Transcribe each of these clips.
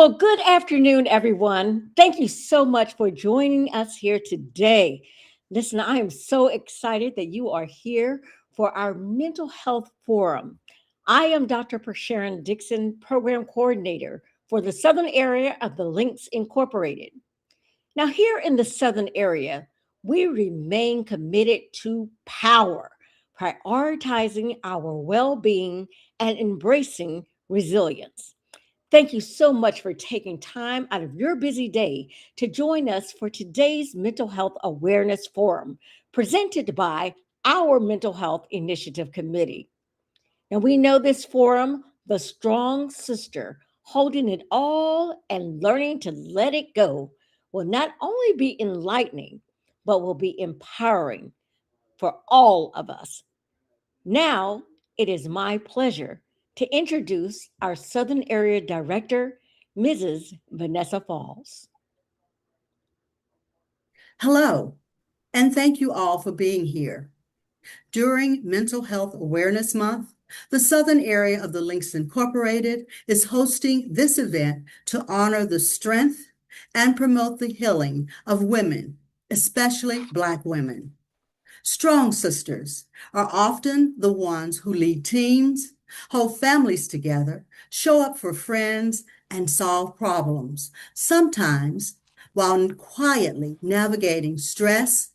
Well, good afternoon, everyone. Thank you so much for joining us here today. Listen, I am so excited that you are here for our mental health forum. I am Dr. Sharon Dixon, Program Coordinator for the Southern area of the Links Incorporated. Now, here in the Southern area, we remain committed to power, prioritizing our well being and embracing resilience. Thank you so much for taking time out of your busy day to join us for today's Mental Health Awareness Forum, presented by our Mental Health Initiative Committee. Now, we know this forum, the strong sister, holding it all and learning to let it go, will not only be enlightening, but will be empowering for all of us. Now, it is my pleasure to introduce our Southern Area Director, Mrs. Vanessa Falls. Hello, and thank you all for being here. During Mental Health Awareness Month, the Southern area of the Links Incorporated is hosting this event to honor the strength and promote the healing of women, especially Black women. Strong sisters are often the ones who lead teams, hold families together, show up for friends, and solve problems, sometimes while quietly navigating stress,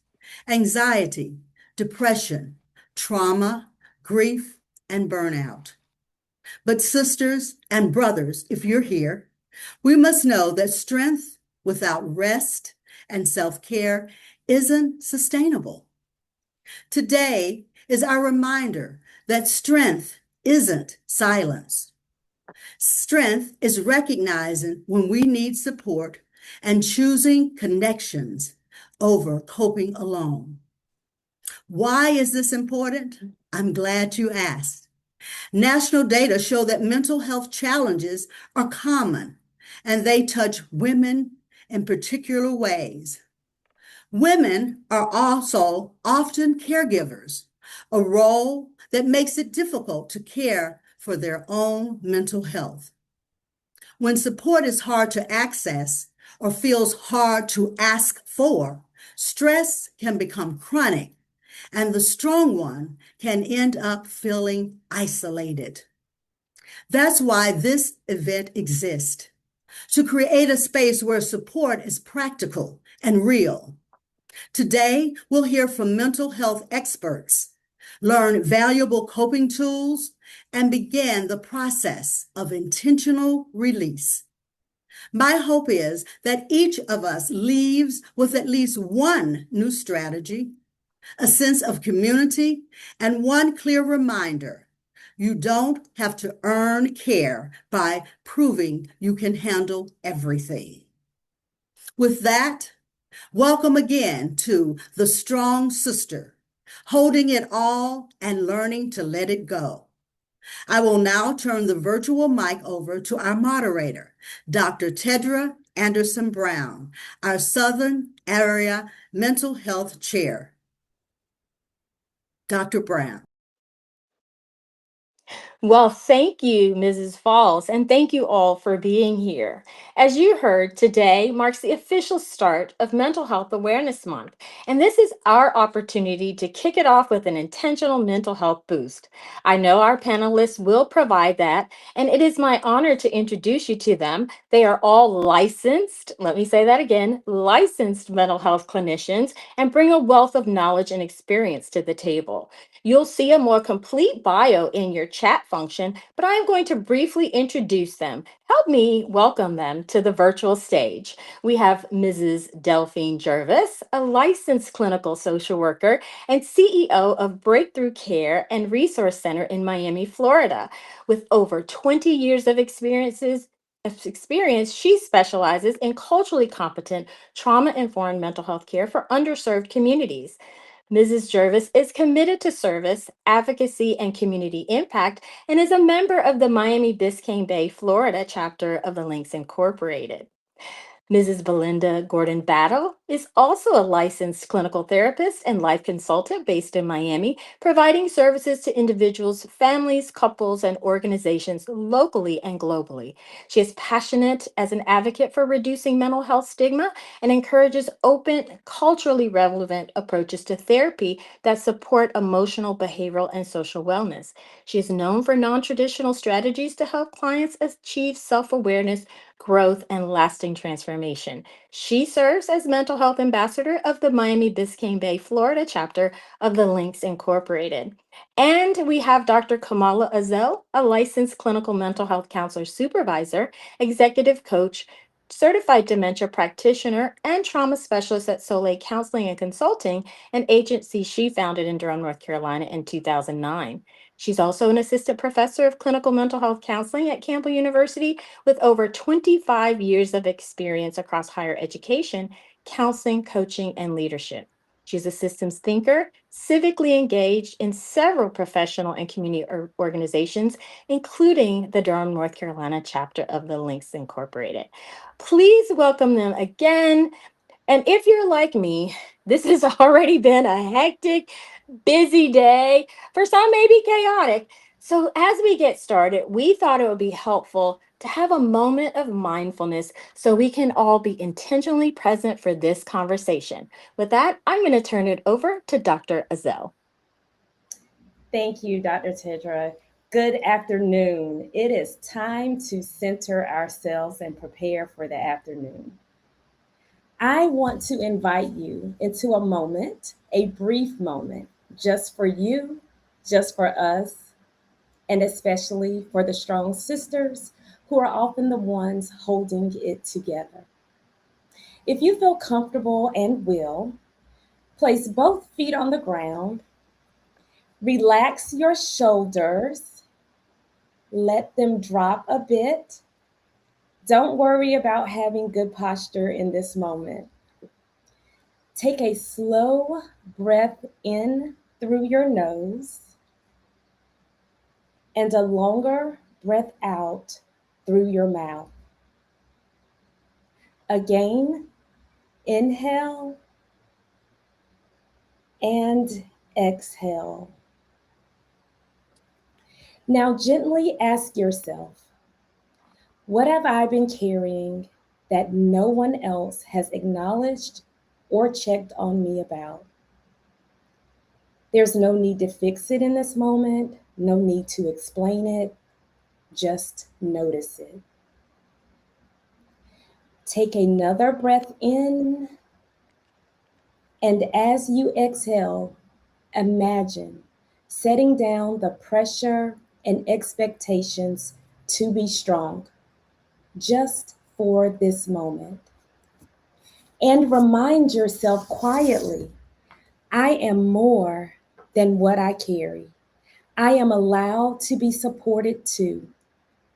anxiety, depression, trauma, grief, and burnout. But sisters and brothers, if you're here, we must know that strength without rest and self-care isn't sustainable. Today is our reminder that strength isn't silence. Strength is recognizing when we need support and choosing connections over coping alone. Why is this important? I'm glad you asked. National data show that mental health challenges are common and they touch women in particular ways. Women are also often caregivers, a role that makes it difficult to care for their own mental health. When support is hard to access or feels hard to ask for, stress can become chronic, and the strong one can end up feeling isolated. That's why this event exists, to create a space where support is practical and real. Today, we'll hear from mental health experts, learn valuable coping tools, and begin the process of intentional release. My hope is that each of us leaves with at least one new strategy, a sense of community, and one clear reminder: you don't have to earn care by proving you can handle everything. With that, welcome again to the Strong Sister, holding it all and learning to let it go. I will now turn the virtual mic over to our moderator, Dr. Tedra Anderson Brown, our Southern Area Mental Health Chair. Dr. Brown. Well, thank you, Mrs. Falls, and thank you all for being here. As you heard, today marks the official start of Mental Health Awareness Month, and this is our opportunity to kick it off with an intentional mental health boost. I know our panelists will provide that, and it is my honor to introduce you to them. They are all licensed, let me say that again, licensed mental health clinicians, and bring a wealth of knowledge and experience to the table. You'll see a more complete bio in your chat function, but I am going to briefly introduce them. Help me welcome them to the virtual stage. We have Mrs. Delphine Jervis, a licensed clinical social worker and CEO of Breakthrough Care and Resource Center in Miami, Florida. With over 20 years of experience, she specializes in culturally competent, trauma-informed mental health care for underserved communities. Mrs. Jervis is committed to service, advocacy, and community impact and is a member of the Miami Biscayne Bay, Florida chapter of the Links Incorporated. Mrs. Belinda Gordon Battle is also a licensed clinical therapist and life consultant based in Miami, providing services to individuals, families, couples, and organizations locally and globally. She is passionate as an advocate for reducing mental health stigma and encourages open, culturally relevant approaches to therapy that support emotional, behavioral, and social wellness. She is known for non traditional strategies to help clients achieve self awareness, growth, and lasting transformation. She serves as mental health ambassador of the Miami Biscayne Bay, Florida chapter of the Links Incorporated. And we have Dr. Kamala Azel, a licensed clinical mental health counselor supervisor, executive coach, certified dementia practitioner, and trauma specialist at Soleil Counseling and Consulting, an agency she founded in Durham, North Carolina in 2009. She's also an assistant professor of clinical mental health counseling at Campbell University with over 25 years of experience across higher education, counseling, coaching, and leadership. She's a systems thinker, civically engaged in several professional and community organizations, including the Durham, North Carolina chapter of the Links Incorporated. Please welcome them again. And if you're like me, this has already been a hectic, busy day. For some, maybe chaotic. So, as we get started, we thought it would be helpful to have a moment of mindfulness so we can all be intentionally present for this conversation. With that, I'm going to turn it over to Dr. Azel. Thank you, Dr. Tedra. Good afternoon. It is time to center ourselves and prepare for the afternoon. I want to invite you into a moment, a brief moment, just for you, just for us, and especially for the strong sisters who are often the ones holding it together. If you feel comfortable and will, place both feet on the ground, relax your shoulders, let them drop a bit. Don't worry about having good posture in this moment. Take a slow breath in through your nose and a longer breath out through your mouth. Again, inhale and exhale. Now, gently ask yourself, what have I been carrying that no one else has acknowledged or checked on me about? There's no need to fix it in this moment, no need to explain it, just notice it. Take another breath in, and as you exhale, imagine setting down the pressure and expectations to be strong just for this moment. And remind yourself quietly, I am more than what I carry. I am allowed to be supported too.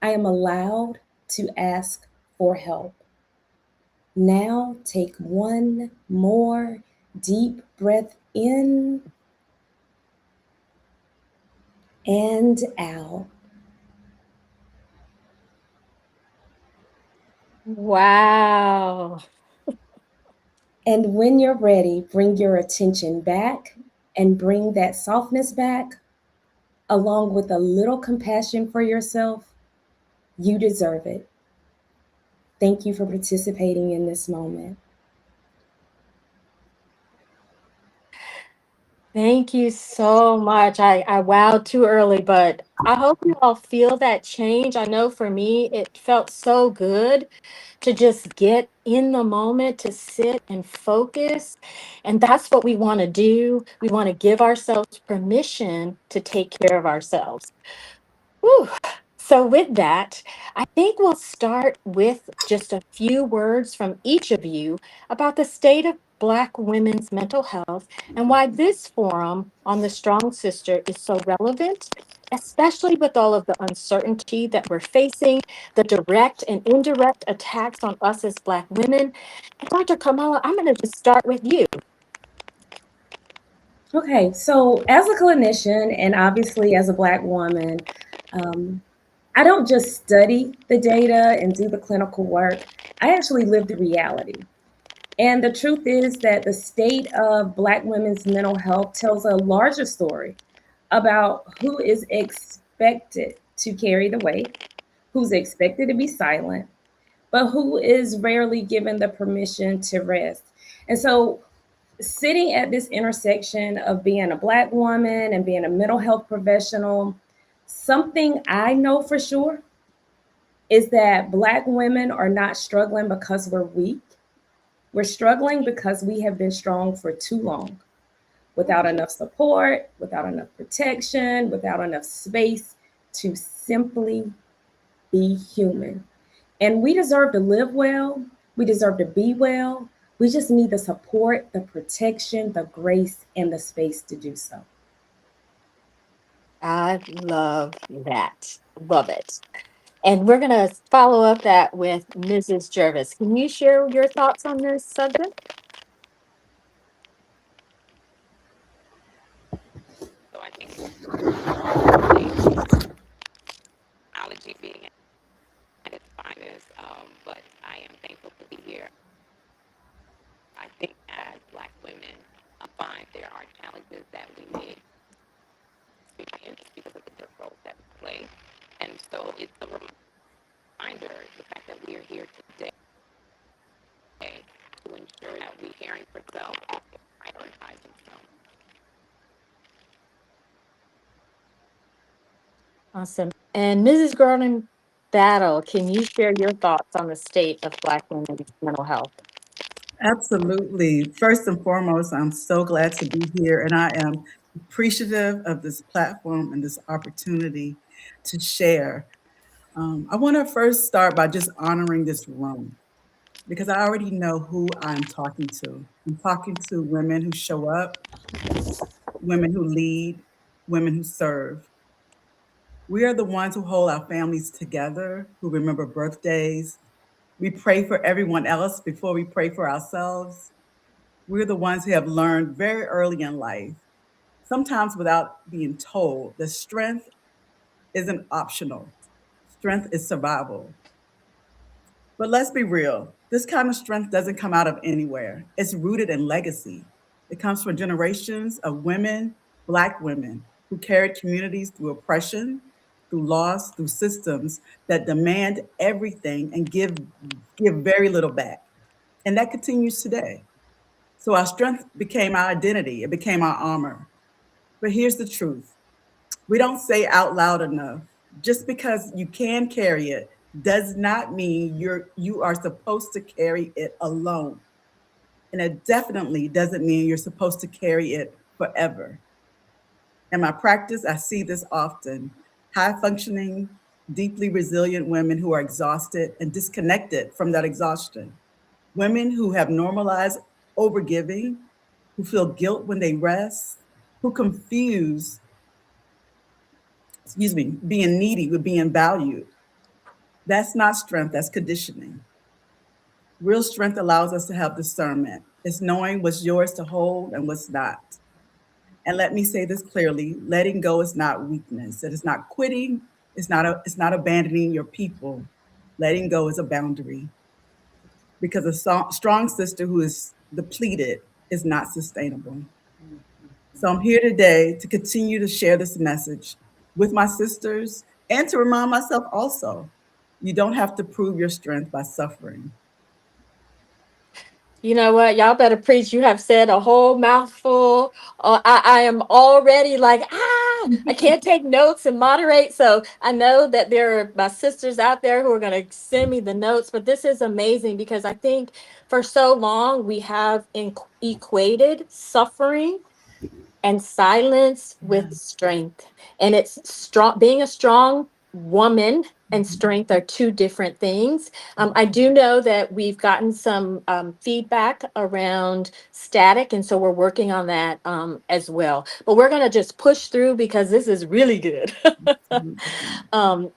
I am allowed to ask for help. Now take one more deep breath in and out. Wow. And when you're ready, bring your attention back and bring that softness back, along with a little compassion for yourself. You deserve it. Thank you for participating in this moment. Thank you so much. I wowed too early, but I hope you all feel that change. I know for me, it felt so good to just get in the moment, to sit and focus. And that's what we want to do. We want to give ourselves permission to take care of ourselves. Whew. So, with that, I think we'll start with just a few words from each of you about the state of Black women's mental health and why this forum on the Strong Sister is so relevant, especially with all of the uncertainty that we're facing, the direct and indirect attacks on us as Black women. And Dr. Kamala, I'm going to just start with you. Okay, so as a clinician and obviously as a Black woman, um, I don't just study the data and do the clinical work. I actually lived the reality. And the truth is that the state of Black women's mental health tells a larger story about who is expected to carry the weight, who's expected to be silent, but who is rarely given the permission to rest. And so, sitting at this intersection of being a Black woman and being a mental health professional, something I know for sure is that Black women are not struggling because we're weak. We're struggling because we have been strong for too long, without enough support, without enough protection, without enough space to simply be human. And we deserve to live well. We deserve to be well. We just need the support, the protection, the grace, and the space to do so. I love that. Love it. And we're going to follow up that with Mrs. Jervis. Can you share your thoughts on this subject? So I think technology being at its finest, but I am thankful to be here. I think as Black women, I find there are challenges that we may experience because of the different roles that we play. And so it's a reminder, the fact that we are here today to ensure that we're caring for self and prioritizing self. Awesome. And Mrs. Gordon Battle, can you share your thoughts on the state of Black women's mental health? Absolutely. First and foremost, I'm so glad to be here, and I am appreciative of this platform and this opportunity to share. I want to first start by just honoring this room because I already know who I'm talking to. I'm talking to women who show up, women who lead, women who serve. We are the ones who hold our families together, who remember birthdays. We pray for everyone else before we pray for ourselves. We're the ones who have learned very early in life, sometimes without being told, that strength isn't optional. Strength is survival. But let's be real, this kind of strength doesn't come out of anywhere. It's rooted in legacy. It comes from generations of women, Black women, who carried communities through oppression, through loss, through systems that demand everything and give very little back. And that continues today. So our strength became our identity, it became our armor. But here's the truth, we don't say out loud enough. Just because you can carry it does not mean you are supposed to carry it alone. And it definitely doesn't mean you're supposed to carry it forever. In my practice, I see this often. High functioning, deeply resilient women who are exhausted and disconnected from that exhaustion. Women who have normalized overgiving, who feel guilt when they rest, who confuse, being needy with being valued. That's not strength, that's conditioning. Real strength allows us to have discernment. It's knowing what's yours to hold and what's not. And let me say this clearly, letting go is not weakness. It is not quitting. It's not abandoning your people. Letting go is a boundary because a strong sister who is depleted is not sustainable. So I'm here today to continue to share this message with my sisters and to remind myself also, you don't have to prove your strength by suffering. You know what? Y'all better preach. You have said a whole mouthful. I am already like, I can't take notes and moderate. So I know that there are my sisters out there who are going to send me the notes. But this is amazing because I think for so long we have equated suffering and silence with strength. And it's strong, being a strong woman and strength are two different things. I do know that we've gotten some feedback around static, and so we're working on that as well. But we're going to just push through because this is really good.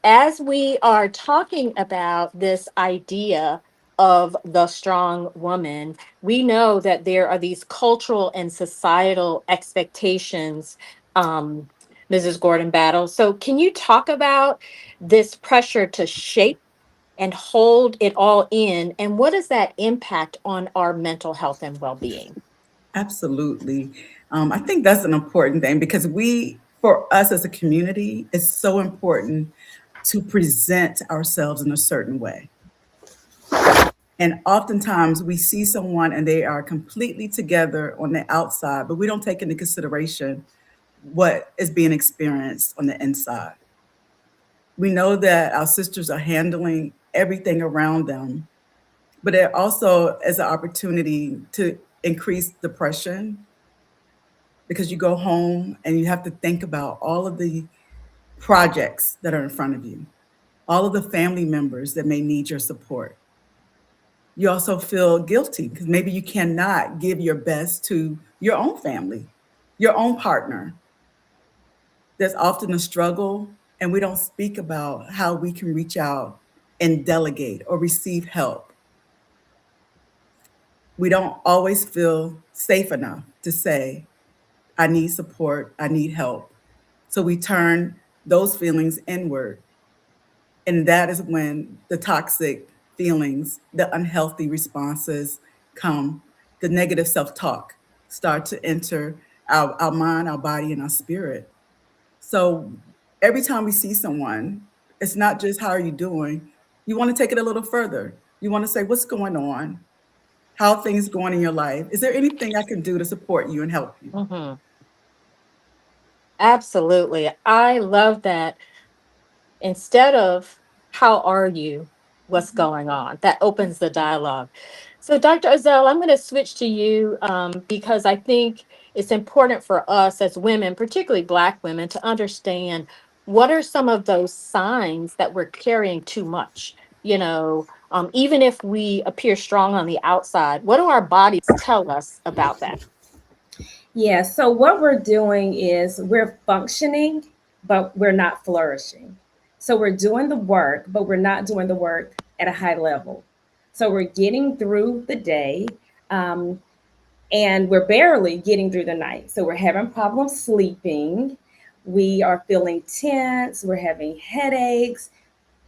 As we are talking about this idea of the strong woman, we know that there are these cultural and societal expectations, Mrs. Gordon Battle. So, can you talk about this pressure to shape and hold it all in? And what does that impact on our mental health and well being? Absolutely. I think that's an important thing because for us as a community, it's so important to present ourselves in a certain way. And oftentimes we see someone and they are completely together on the outside, but we don't take into consideration what is being experienced on the inside. We know that our sisters are handling everything around them, but it also is an opportunity to increase depression because you go home and you have to think about all of the projects that are in front of you, all of the family members that may need your support. You also feel guilty because maybe you cannot give your best to your own family, your own partner. There's often a struggle, and we don't speak about how we can reach out and delegate or receive help. We don't always feel safe enough to say, I need support, I need help. So we turn those feelings inward. And that is when the toxic feelings, the unhealthy responses come, the negative self talk start to enter our mind, our body, and our spirit. So every time we see someone, it's not just how are you doing? You want to take it a little further. You want to say, what's going on? How are things going in your life? Is there anything I can do to support you and help you? Mhm. Absolutely. I love that. Instead of how are you, what's going on, that opens the dialogue. So Dr. Ozell, I'm going to switch to you, because I think it's important for us as women, particularly Black women, to understand what are some of those signs that we're carrying too much. Even if we appear strong on the outside, what do our bodies tell us about that? Yeah, so what we're doing is we're functioning, but we're not flourishing. So we're doing the work, but we're not doing the work at a high level. So we're getting through the day, um, and we're barely getting through the night. So we're having problems sleeping. We are feeling tense. We're having headaches.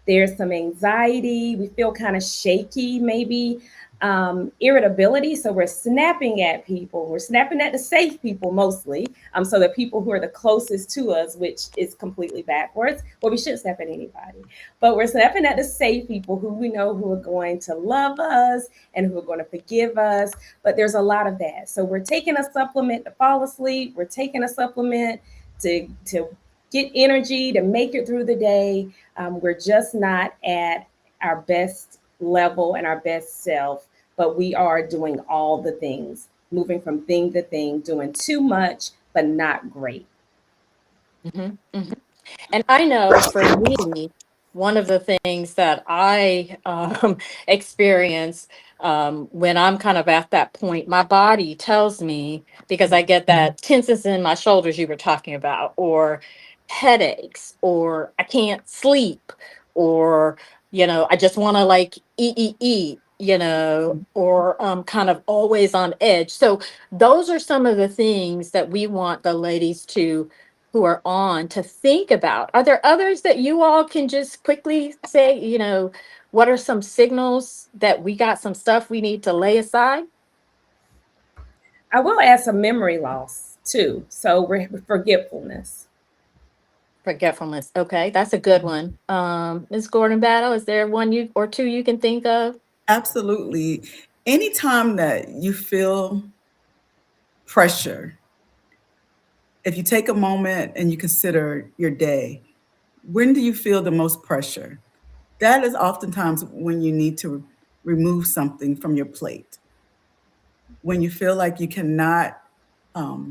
There's some anxiety. We feel kind of shaky, maybe irritability. So we're snapping at people. We're snapping at the safe people mostly. So the people who are the closest to us, which is completely backwards. Well, we shouldn't snap at anybody, but we're snapping at the safe people who we know who are going to love us and who are going to forgive us. But there's a lot of that. So we're taking a supplement to fall asleep. We're taking a supplement to get energy to make it through the day. We're just not at our best level and our best self, but we are doing all the things, moving from thing to thing, doing too much, but not great. Mhm, mhm. And I know for me, one of the things that I experience, when I'm kind of at that point, my body tells me, because I get that tenseness in my shoulders you were talking about, or headaches, or I can't sleep, or, I just want to like eat, or kind of always on edge. So those are some of the things that we want the ladies to who are on to think about. Are there others that you all can just quickly say, what are some signals that we got some stuff we need to lay aside? I will add some memory loss too. So we're forgetfulness. Forgetfulness. Okay, that's a good one. Ms. Gordon Battle, is there one you or two you can think of? Absolutely. Anytime that you feel pressure, if you take a moment and you consider your day, when do you feel the most pressure? That is oftentimes when you need to remove something from your plate. When you feel like you cannot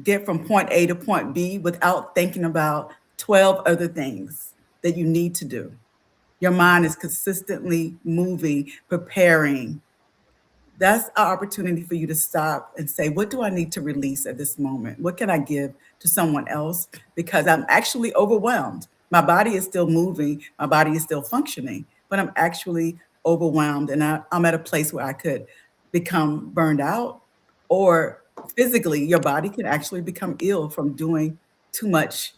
get from point A to point B without thinking about 12 other things that you need to do. Your mind is consistently moving, preparing. That's an opportunity for you to stop and say, what do I need to release at this moment? What can I give to someone else? Because I'm actually overwhelmed. My body is still moving, my body is still functioning, but I'm actually overwhelmed. And I'm at a place where I could become burned out, or physically, your body can actually become ill from doing too much.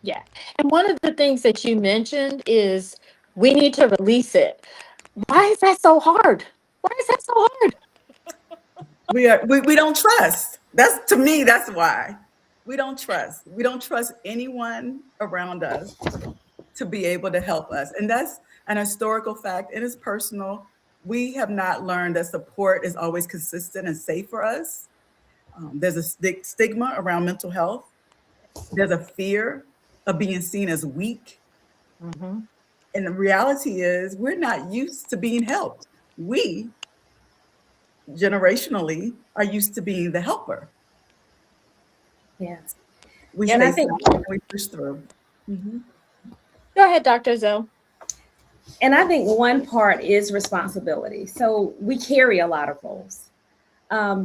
Yeah. And one of the things that you mentioned is we need to release it. Why is that so hard? Why is that so hard? We don't trust. That's, to me, that's why. We don't trust. We don't trust anyone around us to be able to help us. And that's an historical fact. It is personal. We have not learned that support is always consistent and safe for us. There's a stigma around mental health. There's a fear of being seen as weak. Mhm. And the reality is, we're not used to being helped. We, generationally, are used to being the helper. Yeah. We And stay I think silent and we push through. Mhm. Go ahead, Dr. Zoe. one part is responsibility. So we carry a lot of roles.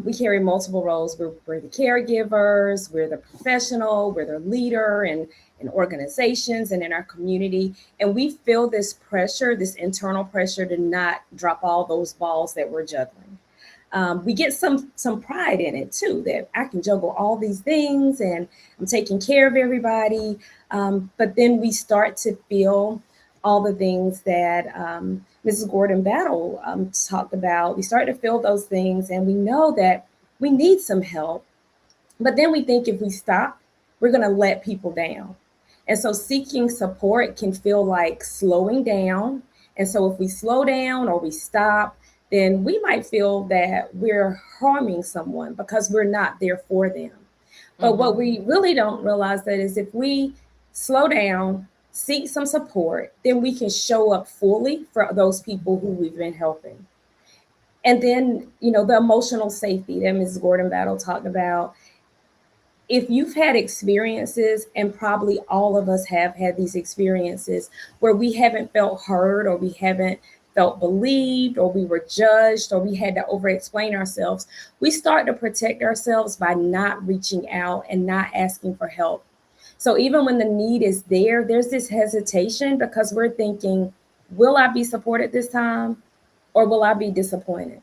We carry multiple roles. We're the caregivers, we're the professional, we're the leader in organizations and in our community. And we feel this pressure, this internal pressure to not drop all those balls that we're juggling. We get some pride in it too, that I can juggle all these things and I'm taking care of everybody. But then we start to feel all the things that Mrs. Gordon Battle talked about. We start to feel those things, and we know that we need some help. But then we think if we stop, we're going to let people down. And so seeking support can feel like slowing down. And so if we slow down or we stop, then we might feel that we're harming someone because we're not there for them. But what we really don't realize that is if we slow down, seek some support, then we can show up fully for those people who we've been helping. And then, the emotional safety that Ms. Gordon Battle talked about. If you've had experiences, and probably all of us have had these experiences where we haven't felt heard or we haven't felt believed or we were judged or we had to over explain ourselves, we start to protect ourselves by not reaching out and not asking for help. So even when the need is there, there's this hesitation because we're thinking, will I be supported this time or will I be disappointed?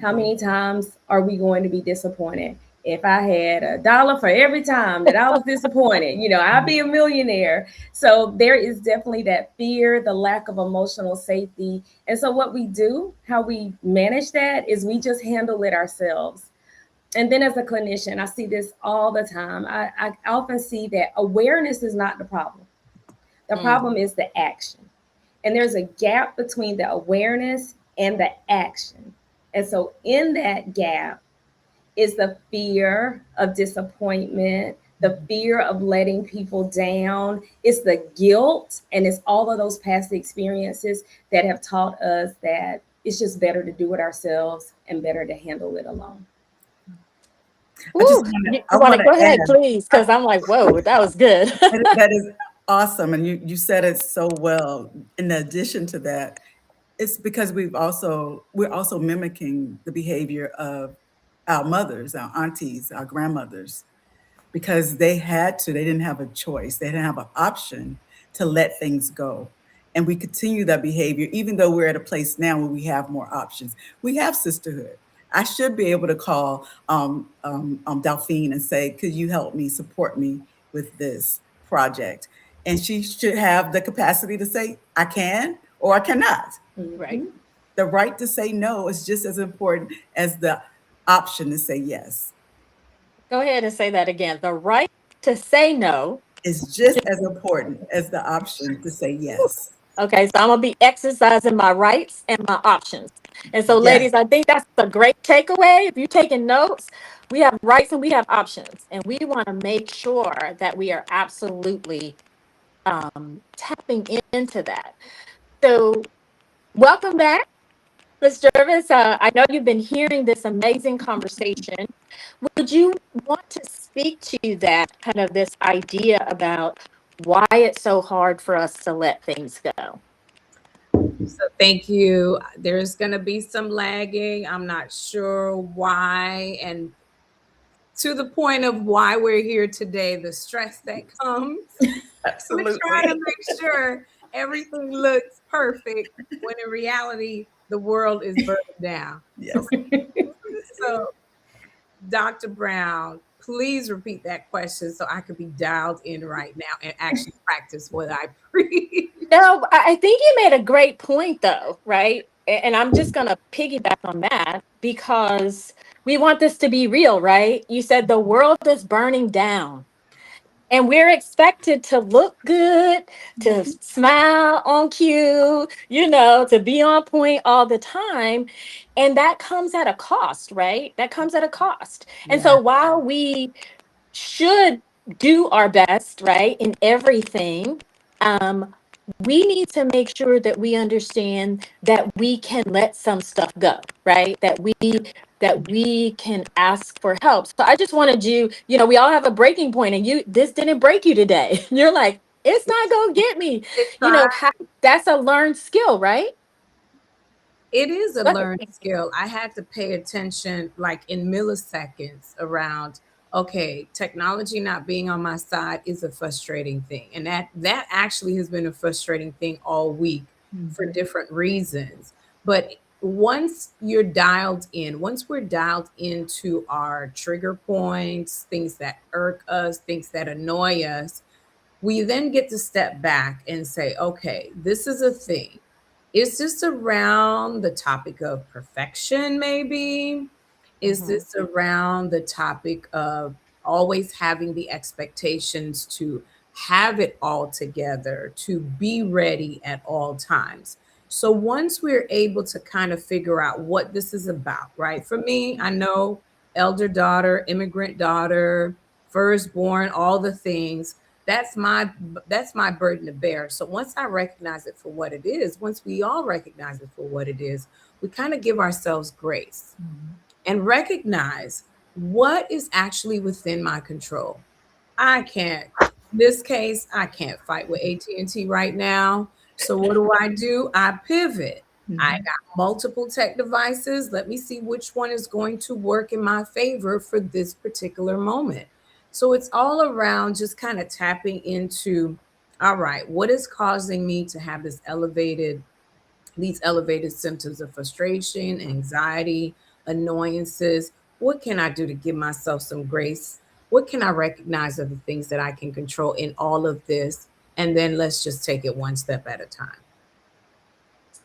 How Absolutely. many times are we going to be disappointed? If I had $1 for every time that I was disappointed, I'd be a millionaire. So there is definitely that fear, the lack of emotional safety. And so what we do, how we manage that is we just handle it ourselves. And then as a clinician, I see this all the time. I often see that awareness is not the problem. The problem is the action. And there's a gap between the awareness and the action. And so in that gap is the fear of disappointment, the fear of letting people down. It's the guilt, and it's all of those past experiences that have taught us that it's just better to do it ourselves and better to handle it alone. I just Ooh, want to, you I want want to to go ahead, add, please? Because I'm like, whoa, that was good. that is awesome. And you said it so well. In addition to that, it's because we're also mimicking the behavior of our mothers, our aunties, our grandmothers, because they didn't have a choice. They didn't have an option to let things go. And we continue that behavior, even though we're at a place now where we have more options. We have sisterhood. I should be able to call Delphine and say, could you help me, support me with this project? And she should have the capacity to say, I can or I cannot. Right. Mhm. The right to say no is just as important as the option to say yes. Go ahead and say that again. The right to say no. Is just as important as the option to say yes. Okay, so I'm gonna be exercising my rights and my options. And so, Yes, ladies, I think that's a great takeaway. If you're taking notes, we have rights and we have options, and we want to make sure that we are absolutely tapping into that. So, welcome back, Ms. Jervis. I know you've been hearing this amazing conversation. Would you want to speak to that kind of this idea about why it's so hard for us to let things go? So thank you. There's going to be some lagging. I'm not sure why. And to the point of why we're here today, the stress that comes. We're trying to absolutely. make sure everything looks perfect when in reality, the world is burning down. Yes. So Dr. Brown, please repeat that question so I could be dialed in right now and actually practice what I preach. No, I think you made a great point, though, right? And I'm just going to piggyback on that because we want this to be real, right? You said the world is burning down. And we're expected to look good, to smile on cue, to be on point all the time. And that comes at a cost, right? That comes at a cost. And Yeah. so while we should do our best, right, in everything, um, we need to make sure that we understand that we can let some stuff go, right? That we can ask for help. So I just wanted you, we all have a breaking point, and this didn't break you today. You're like, it's not gonna get me. It tried. That's a learned skill, right? It is a Go ahead. learned skill. I had to pay attention like in milliseconds around, okay, technology not being on my side is a frustrating thing. And that actually has been a frustrating thing all week for different reasons. But once we're dialed into our trigger points, things that irk us, things that annoy us, we then get to step back and say, okay, this is a thing. Is this around the topic of perfection, maybe? Is Mhm. this around the topic of always having the expectations to have it all together, to be ready at all times? So once we're able to kind of figure out what this is about, right? For me, I know elder daughter, immigrant daughter, firstborn, all the things. That's my burden to bear. So once I recognize it for what it is, once we all recognize it for what it is, we kind of give ourselves grace and recognize what is actually within my control. I can't, in this case, I can't fight with AT&T right now. So what do? I pivot. I got multiple tech devices. Let me see which one is going to work in my favor for this particular moment. So it's all around just kind of tapping into, all right, what is causing me to have these elevated symptoms of frustration, anxiety, annoyances? What can I do to give myself some grace? What can I recognize are the things that I can control in all of this? And then let's just take it one step at a time.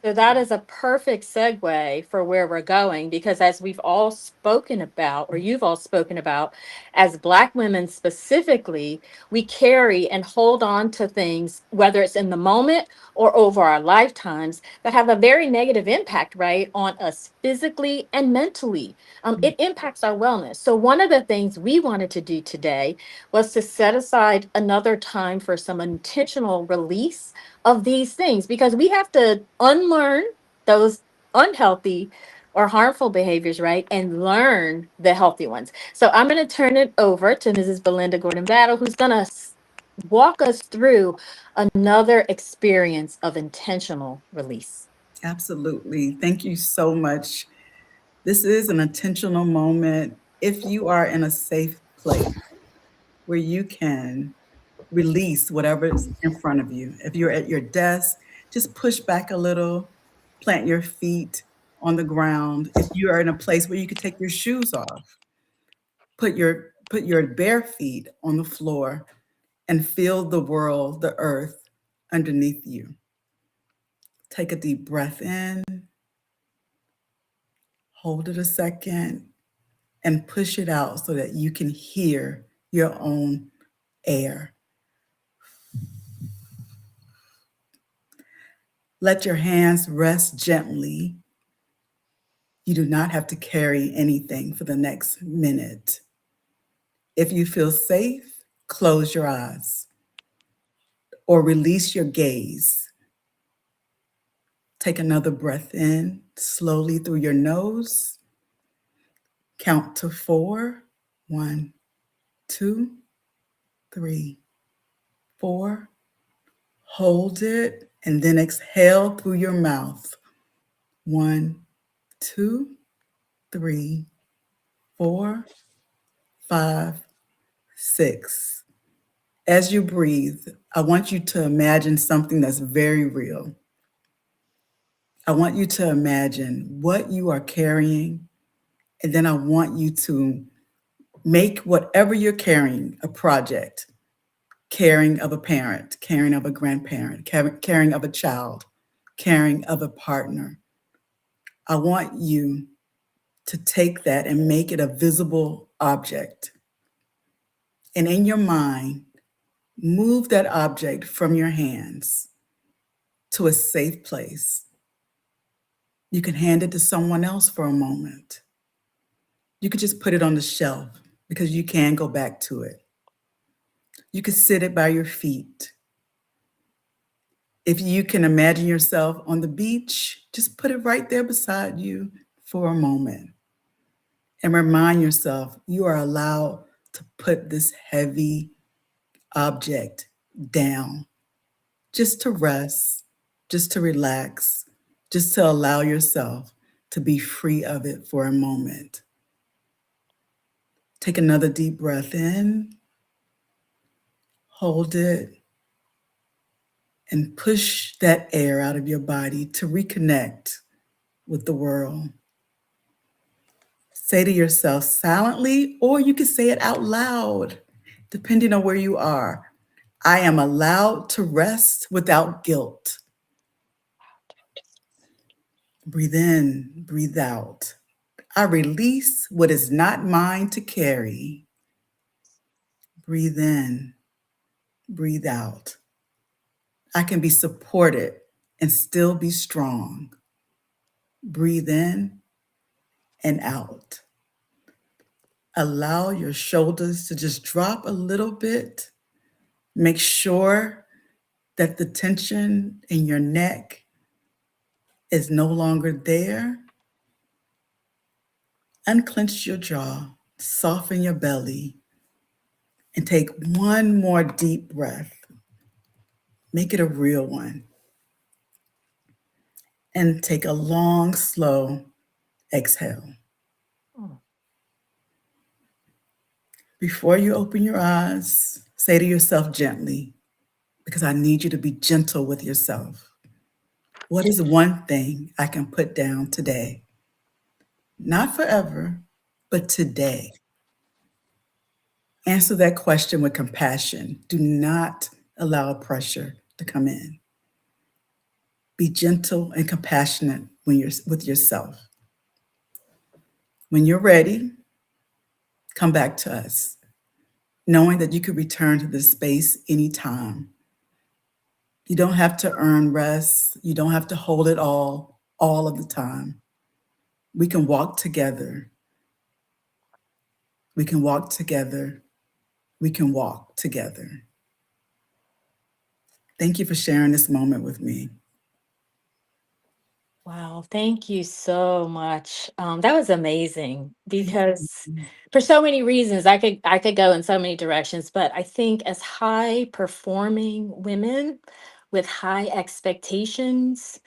So that is a perfect segue for where we're going because, as we've all spoken about, or you've all spoken about, as Black women specifically, we carry and hold on to things, whether it's in the moment or over our lifetimes, that have a very negative impact, right, on us physically and mentally. It impacts our wellness. So, one of the things we wanted to do today was to set aside another time for some intentional release of these things because we have to unlearn those unhealthy or harmful behaviors, right? And learn the healthy ones. So I'm going to turn it over to Mrs. Belinda Gordon Battle, who's going to walk us through another experience of intentional release. Absolutely. Thank you so much. This is an intentional moment. If you are in a safe place where you can release whatever's in front of you, if you're at your desk, just push back a little, plant your feet on the ground. If you are in a place where you could take your shoes off, put your bare feet on the floor and feel the world, the earth underneath you. Take a deep breath in, hold it a second, and push it out so that you can hear your own air. Let your hands rest gently. You do not have to carry anything for the next minute. If you feel safe, close your eyes or release your gaze. Take another breath in slowly through your nose. Count to 4. 1, 2, 3, 4. Hold it and then exhale through your mouth. 1, 2, 3, 4, 5, 6. As you breathe, I want you to imagine something that's very real. I want you to imagine what you are carrying, and then I want you to Make whatever you're carrying a project, caring of a parent, caring of a grandparent, caring of a child, caring of a partner. I want you to take that and make it a visible object. And in your mind, move that object from your hands to a safe place. You can hand it to someone else for a moment. You could just put it on the shelf because you can go back to it. You could sit it by your feet. If you can imagine yourself on the beach, just put it right there beside you for a moment and remind yourself you are allowed to put this heavy object down, just to rest, just to relax, just to allow yourself to be free of it for a moment. Take another deep breath in, hold it, and push that air out of your body to reconnect with the world. Say to yourself silently, or you can say it out loud, depending on where you are. I am allowed to rest without guilt. Breathe in, breathe out. I release what is not mine to carry. Breathe in, breathe out. I can be supported and still be strong. Breathe in and out. Allow your shoulders to just drop a little bit. Make sure that the tension in your neck is no longer there. Unclench your jaw, soften your belly, and take one more deep breath. Make it a real one. And take a long, slow exhale. Before you open your eyes, say to yourself gently, because I need you to be gentle with yourself. What is one thing I can put down today? Not forever, but today. Answer that question with compassion. Do not allow pressure to come in. Be gentle and compassionate when you're with yourself. When you're ready, come back to us, knowing that you could return to this space anytime. You don't have to earn rest. You don't have to hold it all of the time. We can walk together. We can walk together. We can walk together. Thank you for sharing this moment with me. Wow, thank you so much. That was amazing Thank because you. for so many reasons I could go in so many directions, but I think as high performing women with high expectations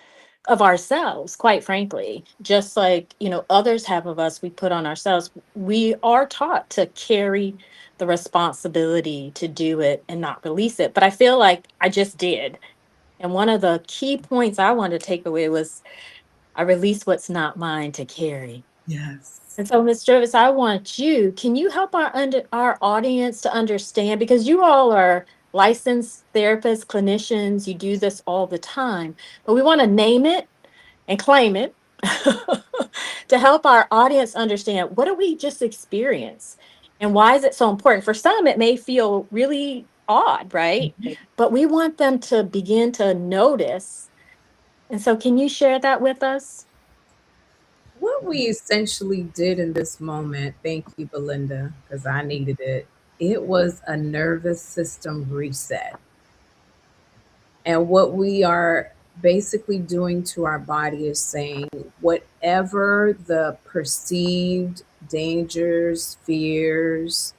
of ourselves, quite frankly, just like, others have of us, we put on ourselves, we are taught to carry the responsibility to do it and not release it. But I feel like I just did. And one of the key points I wanted to take away was I release what's not mine to carry. Yes. And so, Ms. Jervis, can you help our audience to understand, because you all are licensed therapists, clinicians, you do this all the time, but we want to name it and claim it to help our audience understand, what do we just experience and why is it so important? For some, it may feel really odd, right? But we want them to begin to notice. And so, can you share that with us? What we essentially did in this moment, thank you, Belinda, because I needed it. It was a nervous system reset. And what we are basically doing to our body is saying, whatever the perceived dangers, fears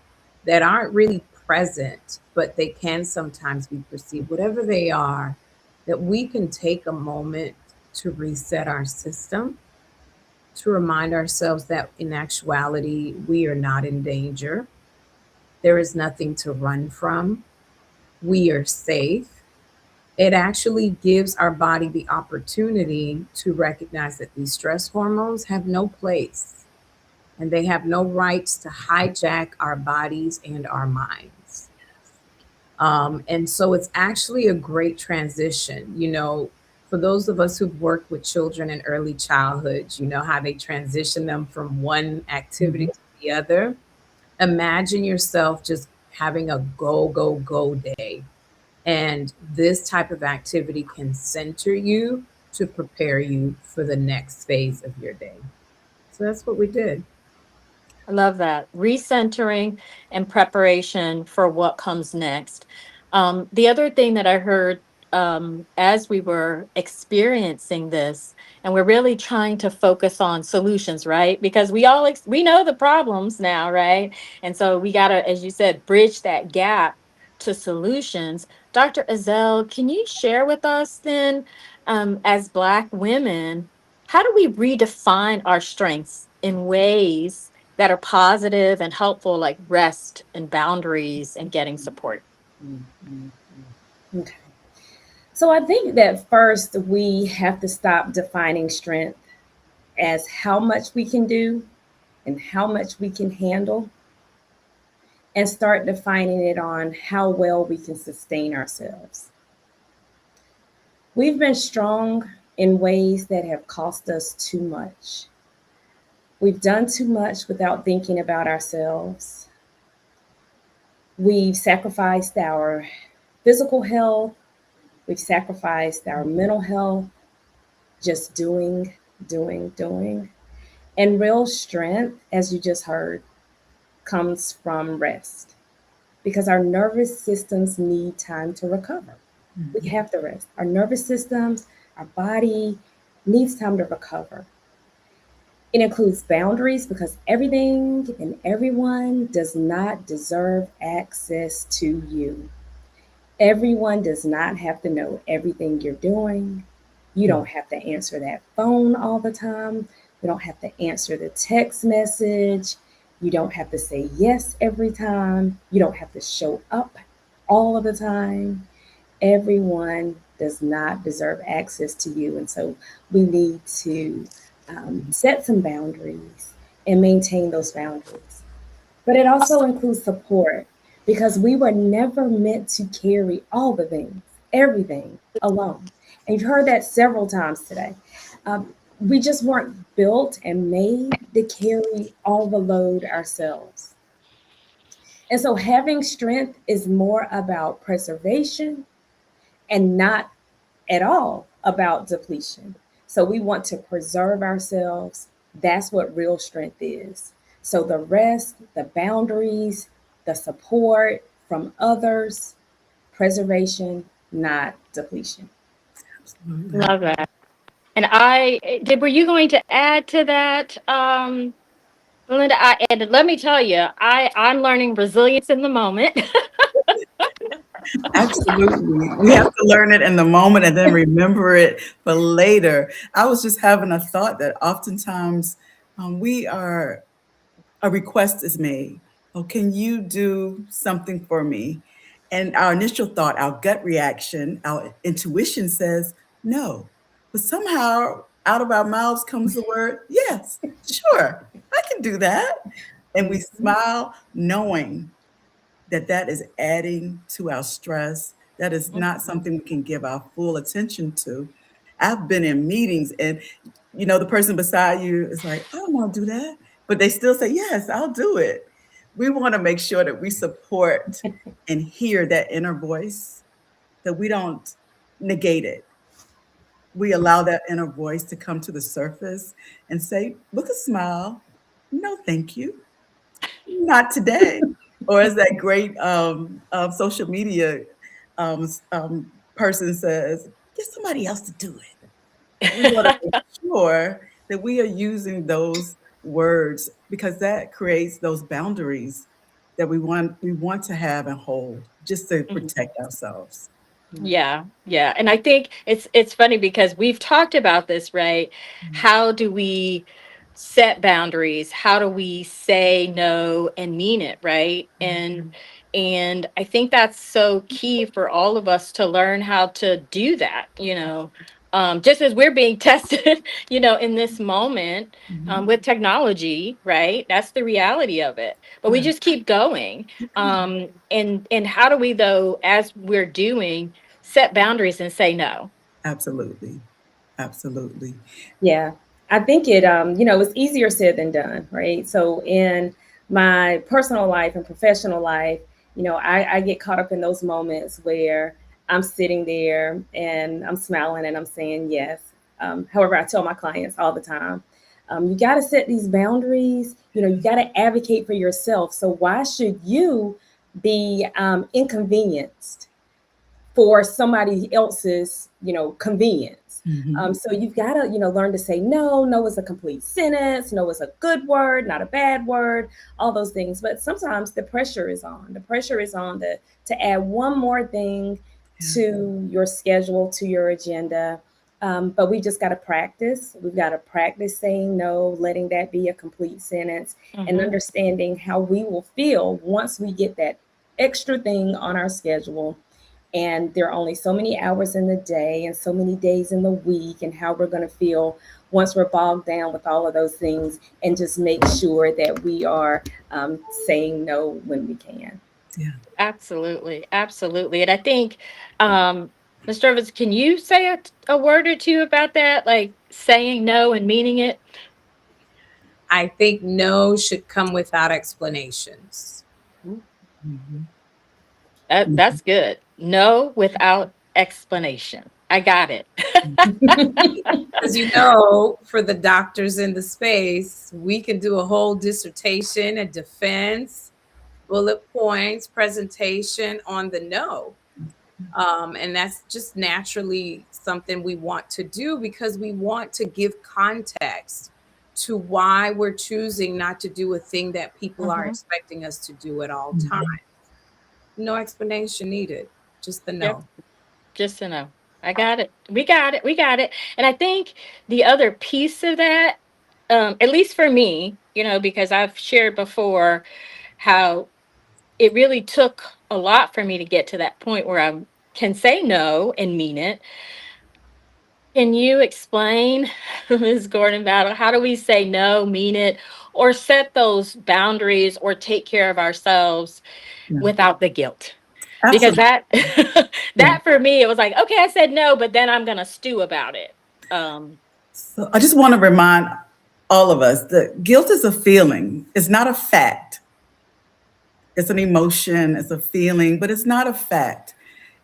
that aren't really present, but they can sometimes be perceived, whatever they are, that we can take a moment to reset our system, to remind ourselves that in actuality, we are not in danger. There is nothing to run from. We are safe. It actually gives our body the opportunity to recognize that these stress hormones have no place. and they have no rights to hijack our bodies and our minds. And so it's actually a great transition. For those of us who've worked with children in early childhood, you know how they transition them from one activity Mhm. to the other. Imagine yourself just having a go, go, go day. And this type of activity can center you to prepare you for the next phase of your day. So that's what we did. I love that. Recentering and preparation for what comes next. The other thing that I heard as we were experiencing this, and we're really trying to focus on solutions, right? Because we know the problems now, right? And so we got to, as you said, bridge that gap to solutions. Dr. Azell, can you share with us then, as Black women, how do we redefine our strengths in ways that are positive and helpful, like rest and boundaries and getting support? Mm, mm, Okay. So I think that first we have to stop defining strength as how much we can do and how much we can handle, and start defining it on how well we can sustain ourselves. We've been strong in ways that have cost us too much. We've done too much without thinking about ourselves. We've sacrificed our physical health, we've sacrificed our mental health, just doing, doing, doing. And real strength, as you just heard, comes from rest because our nervous systems need time to recover. We Mhm. have to rest. Our nervous systems, our body needs time to recover. It includes boundaries because everything and everyone does not deserve access to you. Everyone does not have to know everything you're doing. You don't have to answer that phone all the time. You don't have to answer the text message. You don't have to say yes every time. You don't have to show up all of the time. Everyone does not deserve access to you. And so we need to set some boundaries and maintain those boundaries. But it also includes support because we were never meant to carry all the things, everything alone. And you've heard that several times today. We just weren't built and made to carry all the load ourselves. And so having strength is more about preservation and not at all about depletion. So we want to preserve ourselves. That's what real strength is. So the rest, the boundaries, the support from others, preservation, not depletion. Absolutely. Love that. And were you going to add to that, Melinda? And let me tell you, I'm learning resilience in the moment. Absolutely. We have to learn it in the moment and then remember it for later. I was just having a thought that oftentimes we are, a request is made. Oh, can you do something for me? And our initial thought, our gut reaction, our intuition says no. But somehow out of our mouths comes the word, yes, sure, I can do that. And we Mhm. smile knowing that that is adding to our stress. That is not something we can give our full attention to. I've been in meetings and the person beside you is like, I don't want to do that. But they still say, yes, I'll do it. We want to make sure that we support and hear that inner voice, that we don't negate it. We allow that inner voice to come to the surface and say, with a smile, no, thank you. Not today. Or as that great social media person says, get somebody else to do it. We want to make sure that we are using those words because that creates those boundaries that we want to have and hold just to protect ourselves. Yeah, yeah. And I think it's funny because we've talked about this, right? How do we set boundaries? How do we say no and mean it, right? And I think that's so key for all of us to learn how to do that, just as we're being tested, in this moment Mhm. with technology, right? That's the reality of it. But we Right. just keep going. And how do we, though, as we're doing, set boundaries and say no? Absolutely. Absolutely. Yeah, I think it's easier said than done, right? So in my personal life and professional life, I get caught up in those moments where I'm sitting there and I'm smiling and I'm saying yes. However, I tell my clients all the time, you got to set these boundaries. You got to advocate for yourself. So why should you be inconvenienced for somebody else's, convenience? Mhm. So you've got to, learn to say no. No is a complete sentence. No is a good word, not a bad word. All those things. But sometimes the pressure is on. The pressure is on to add one more thing Yeah. to your schedule, to your agenda. But we just got to practice. We've got to practice saying no, letting that be a complete sentence, and Hmm. understanding how we will feel once we get that extra thing on our schedule. And there are only so many hours in the day and so many days in the week, and how we're going to feel once we're bogged down with all of those things, and just make sure that we are saying no when we can. Yeah. Absolutely. Absolutely. And I think, Mr. Evans, can you say a word or two about that? Like saying no and meaning it? I think no should come without explanations. Mhm. That's good. No without explanation. I got it. Because for the doctors in the space, we can do a whole dissertation, a defense, bullet points, presentation on the no. And that's just naturally something we want to do because we want to give context to why we're choosing not to do a thing that people are Hmm. expecting us to do at all times. Mhm. No explanation needed, just the Yep. no. Just to know. I got it. We got it. We got it. And I think the other piece of that, at least for me, because I've shared before how it really took a lot for me to get to that point where I can say no and mean it. Can you explain, Ms. Gordon Battle, how do we say no, mean it, or set those boundaries or take care of ourselves Yeah. without the guilt? Because Absolutely. that Yeah. that for me, it was like, okay, I said no, but then I'm gonna stew about it. So I just want to remind all of us that guilt is a feeling, it's not a fact. It's an emotion, it's a feeling, but it's not a fact.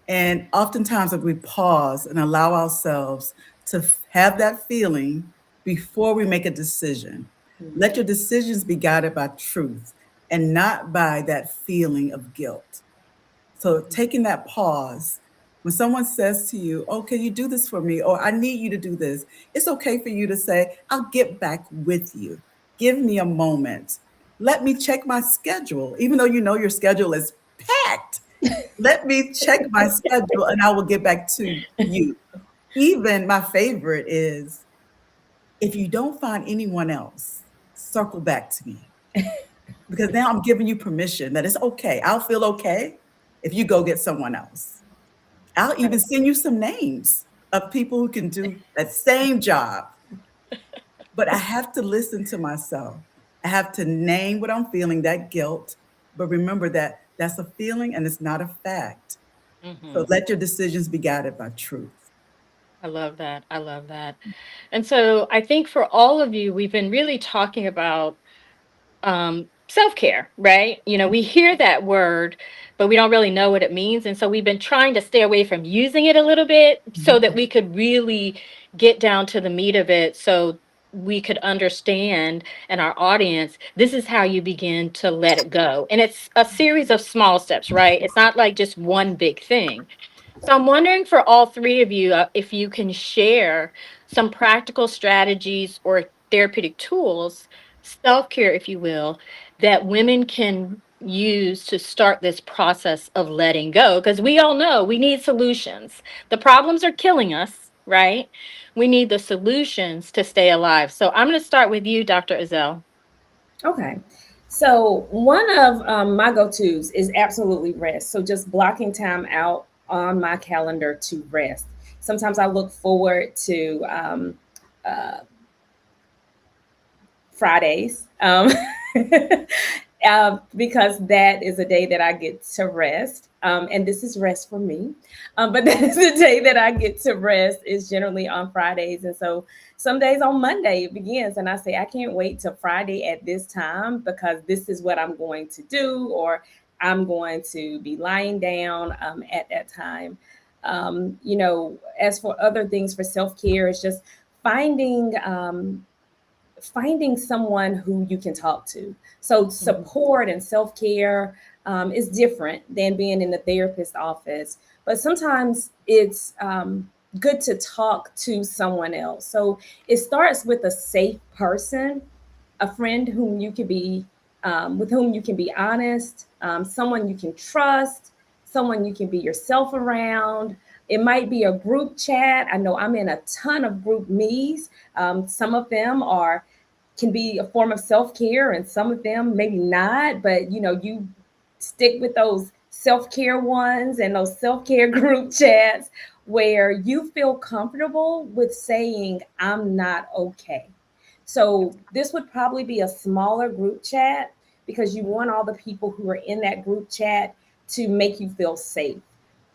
And oftentimes, if we pause and allow ourselves to have that feeling before we make a decision, let your decisions be guided by truth and not by that feeling of guilt. So, taking that pause, when someone says to you, oh, can you do this for me? Or I need you to do this, it's okay for you to say, I'll get back with you. Give me a moment. Let me check my schedule, even though you know your schedule is packed. Let me check my schedule and I will get back to you. Even my favorite is if you don't find anyone else, circle back to me because now I'm giving you permission that it's okay. I'll feel okay if you go get someone else. I'll even send you some names of people who can do that same job. But I have to listen to myself. I have to name what I'm feeling, that guilt. But remember that that's a feeling and it's not a fact. So Mhm. let your decisions be guided by truth. I love that. I love that. And so I think for all of you, we've been really talking about self-care, right? We hear that word, but we don't really know what it means. And so we've been trying to stay away from using it a little bit so Mhm. that we could really get down to the meat of it, so we could understand, and our audience, this is how you begin to let it go. And it's a series of small steps, right? It's not like just one big thing. So I'm wondering for all three of you, if you can share some practical strategies or therapeutic tools, self care, if you will, that women can use to start this process of letting go. Because we all know we need solutions. The problems are killing us, right? We need the solutions to stay alive. So I'm going to start with you, Dr. Azell. Okay. So one of my go-tos is absolutely rest. So just blocking time out on my calendar to rest. Sometimes I look forward to uh, Fridays. Because that is a day that I get to rest. And this is rest for me. But that is the day that I get to rest is generally on Fridays. And so some days on Monday it begins and I say, I can't wait till Friday at this time because this is what I'm going to do, or I'm going to be lying down at that time. As for other things for self-care, it's just finding finding someone who you can talk to. So Mhm. support and self care is different than being in the therapist office, but sometimes it's good to talk to someone else. So it starts with a safe person, a friend whom you can be with whom you can be honest, someone you can trust, someone you can be yourself around. It might be a group chat. I know I'm in a ton of group me's. Some of them are can be a form of self-care and some of them maybe not, but you stick with those self-care ones and those self-care group chats where you feel comfortable with saying I'm not okay. So this would probably be a smaller group chat because you want all the people who are in that group chat to make you feel safe.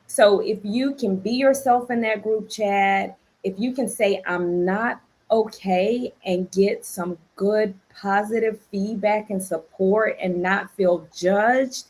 So if you can be yourself in that group chat, if you can say, I'm not okay, and get some good positive feedback and support and not feel judged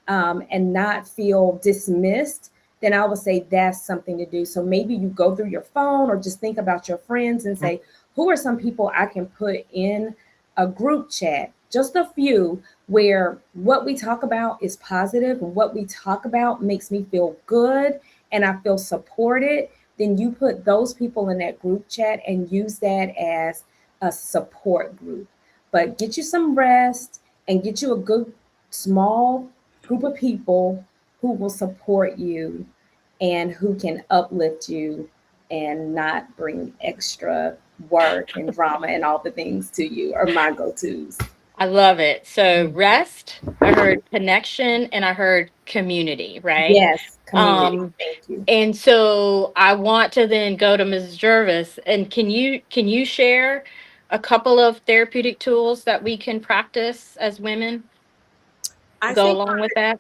and not feel dismissed, then I would say that's something to do. So maybe you go through your phone or just think about your friends and say, who are some people I can put in a group chat? Just a few where what we talk about is positive and what we talk about makes me feel good and I feel supported. Then you put those people in that group chat and use that as a support group. But get you some rest and get you a good small group of people who will support you and who can uplift you and not bring extra work and drama and all the things to you are my go-tos. I love it. So rest, I heard connection, and I heard community, right? Yes, community. Um, Thank you. and so I want to then go to Mrs. Jervis. And can you share a couple of therapeutic tools that we can practice as women to I go think along with that?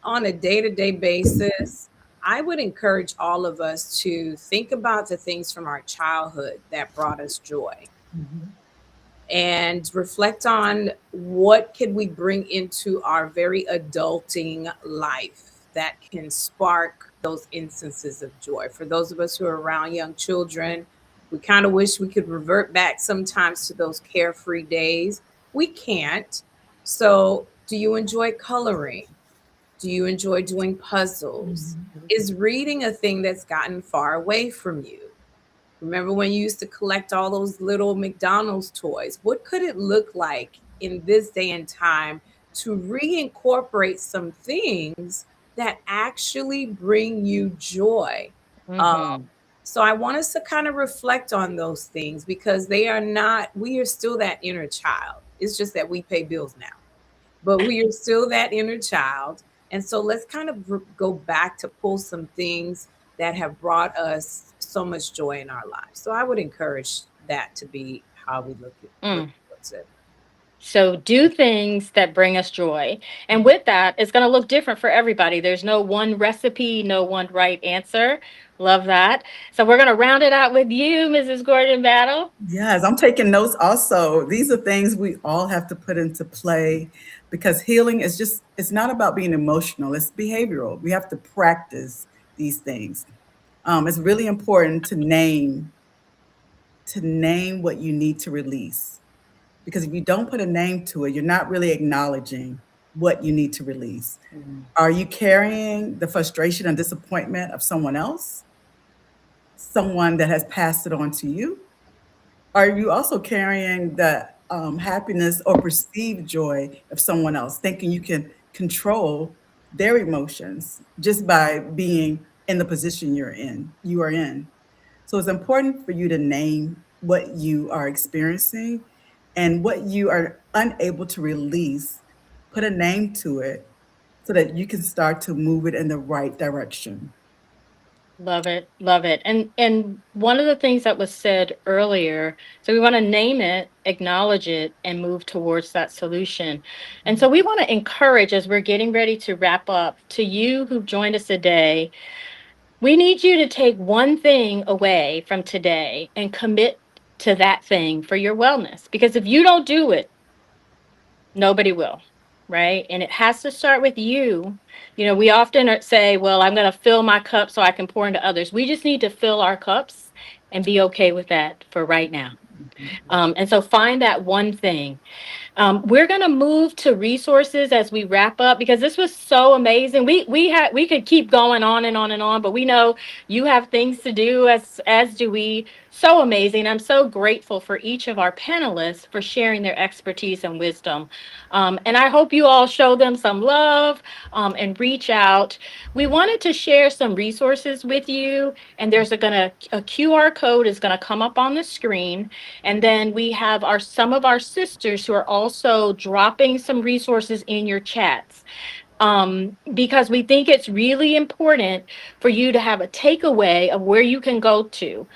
on a day-to-day basis, I would encourage all of us to think about the things from our childhood that brought us joy Mhm. and reflect on what could we bring into our very adulting life that can spark those instances of joy. For those of us who are around young children, we kind of wish we could revert back sometimes to those carefree days. We can't. So do you enjoy coloring? Do you enjoy doing puzzles? Mhm. Is reading a thing that's gotten far away from you? Remember when you used to collect all those little McDonald's toys? What could it look like in this day and time to reincorporate some things that actually bring you joy? Um, Mm-hmm. so I want us to kind of reflect on those things because they are not, we are still that inner child. It's just that we pay bills now, but we are still that inner child. And so let's kind of go back to pull some things that have brought us so much joy in our lives. So I would encourage that to be how we look Mm. towards it. So do things that bring us joy. And with that, it's going to look different for everybody. There's no one recipe, no one right answer. Love that. So we're going to round it out with you, Mrs. Gordon Battle. Yes, I'm taking notes also. These are things we all have to put into play because healing is just, it's not about being emotional, it's behavioral. We have to practice these things. It's really important to name what you need to release. Because if you don't put a name to it, you're not really acknowledging what you need to release. Mm. Are you carrying the frustration and disappointment of someone else? Someone that has passed it on to you? Are you also carrying the happiness or perceived joy of someone else, thinking you can control their emotions just by being in the position you are in? So it's important for you to name what you are experiencing and what you are unable to release, put a name to it so that you can start to move it in the right direction. Love it. Love it. And one of the things that was said earlier, so we want to name it, acknowledge it, and move towards that solution. And so we want to encourage as we're getting ready to wrap up to you who've joined us today, we need you to take one thing away from today and commit to that thing for your wellness. Because if you don't do it, nobody will, right? And it has to start with you. We often say, well, I'm going to fill my cup so I can pour into others. We just need to fill our cups and be okay with that for right now. And so find that one thing. We're going to move to resources as we wrap up because this was so amazing. We could keep going on and on and on, but we know you have things to do as do we. So amazing. I'm so grateful for each of our panelists for sharing their expertise and wisdom. And I hope you all show them some love and reach out. We wanted to share some resources with you, and there's a QR code is going to come up on the screen, and then we have some of our sisters who are also dropping some resources in your chats, because we think it's really important for you to have a takeaway of where you can go to.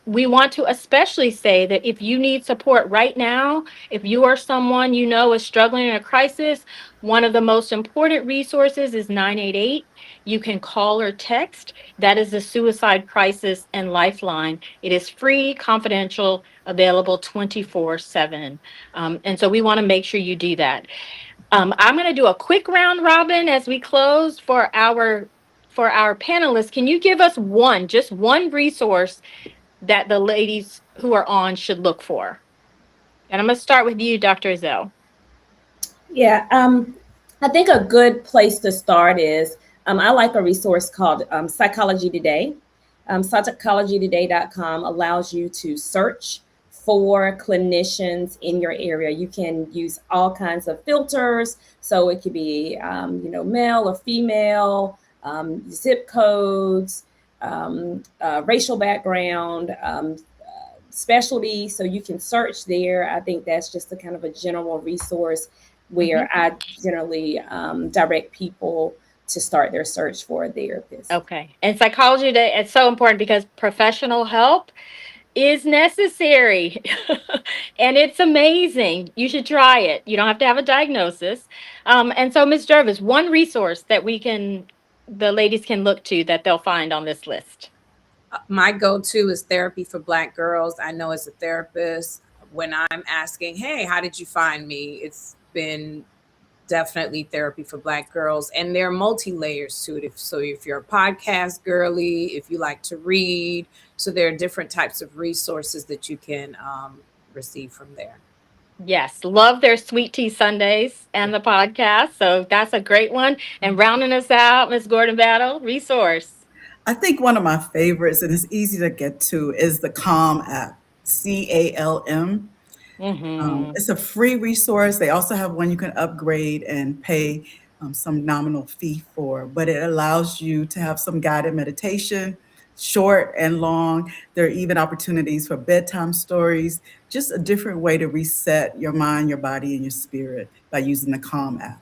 We want to especially say that if you need support right now, if you are someone you know is struggling in a crisis, one of the most important resources is 988. You can call or text. That is the Suicide Crisis and Lifeline. It is free, confidential, available 24/7. And so we want to make sure you do that. I'm going to do a quick round robin as we close for our panelists. Can you give us just one resource that the ladies who are on should look for? And I'm going to start with you, Dr. Zell. Yeah, I think a good place to start is I like a resource called Psychology Today. Psychologytoday.com allows you to search for clinicians in your area. You can use all kinds of filters. So it could be, male or female, zip codes, racial background, specialty. So you can search there. I think that's just a kind of a general resource where I generally direct people to start their search for a therapist. Okay. And Psychology Today, it's so important because professional help is necessary. And it's amazing. You should try it. You don't have to have a diagnosis. And so, Ms. Jervis, one resource that the ladies can look to that they'll find on this list. My go-to is Therapy for Black Girls. I know as a therapist, when I'm asking, hey, how did you find me? It's been definitely Therapy for Black Girls. And there are multi-layers to it. So if you're a podcast girly, if you like to read, so there are different types of resources that you can receive from there. Yes, love their Sweet Tea Sundays and the podcast. So that's a great one. And rounding us out, Ms. Gordon Battle, resource. I think one of my favorites, and it's easy to get to, is the Calm app, CALM. It's a free resource. They also have one you can upgrade and pay some nominal fee for, but it allows you to have some guided meditation, short and long. There are even opportunities for bedtime stories, just a different way to reset your mind, your body, and your spirit by using the Calm app.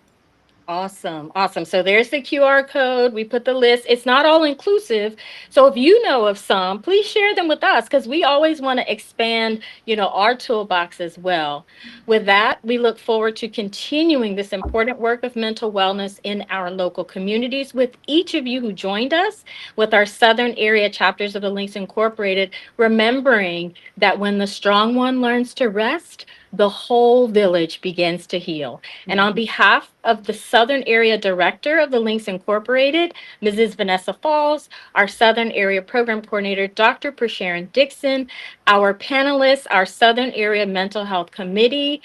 Awesome. Awesome. So there's the QR code. We put the list. It's not all inclusive. So if you know of some, please share them with us because we always want to expand, our toolbox as well. With that, we look forward to continuing this important work of mental wellness in our local communities with each of you who joined us with our Southern area chapters of the Links Incorporated, remembering that when the strong one learns to rest, the whole village begins to heal. And on behalf of the Southern Area Director of the Links Incorporated, Mrs. Vanessa Falls, our Southern Area Program Coordinator, Dr. Persharon Dixon, our panelists, our Southern Area Mental Health Committee,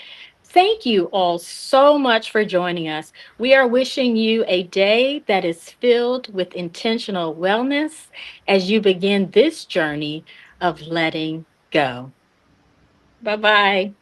thank you all so much for joining us. We are wishing you a day that is filled with intentional wellness as you begin this journey of letting go. Bye-bye.